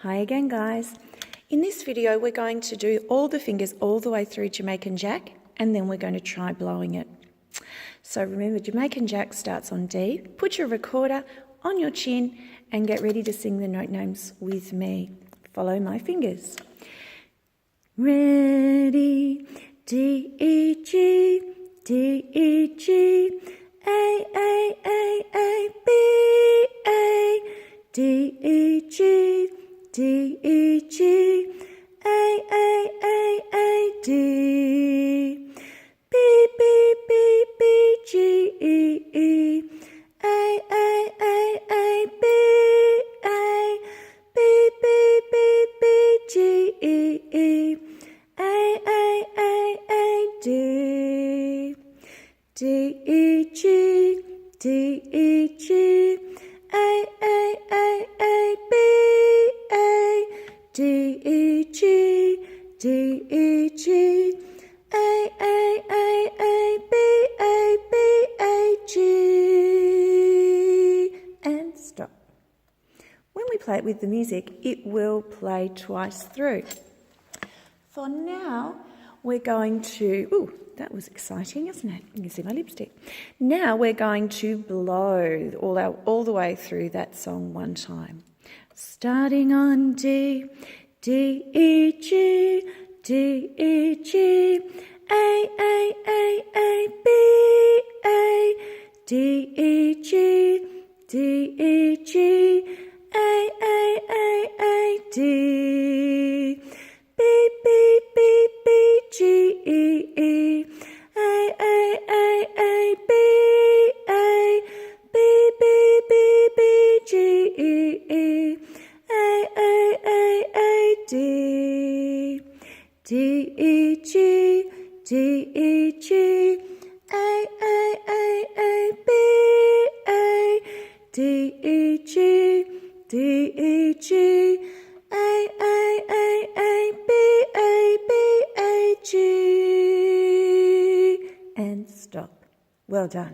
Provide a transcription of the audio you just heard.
Hi again, guys. In this video, we're going to do all the fingers all the way through Jamaican Jack, and then we're going to try blowing it. So remember, Jamaican Jack starts on D. Put your recorder on your chin and get ready to sing the note names with me. Follow my fingers. Ready, D, E, G, D, E, G, A, A, A, A, B, A, D, E, G, D, E, G, A, A, A, A, D, B, B, B, B, G, E, E, A, A, A, A, B, A, B, B, B, B, G, E, E, A, A, A, A, D, D, E, G, D, E, G, A, A, A, A, B, A, D, E, G, D, E, G, A, A, A, A, B, A, B, A, G, and stop. When we play it with the music, it will play twice through. For now, we're going to, that was exciting, isn't it? You can see my lipstick. Now we're going to blow all the way through that song one time. Starting on D, D, E, G, D, E, G, A, A, A, A, B, A, D, E, G, D, E, G, A, A, A, A, D, B, B, B, B, G, E, E, A, A, A, A, B, A, B, B, B, B, G, E, E, A, A, A, A, D, D, E, G, D, E, G, A, A, A, A, B, A, D, E, G, D, E, G, A, A, A, A, B, A, B, A, G, and stop. Well done.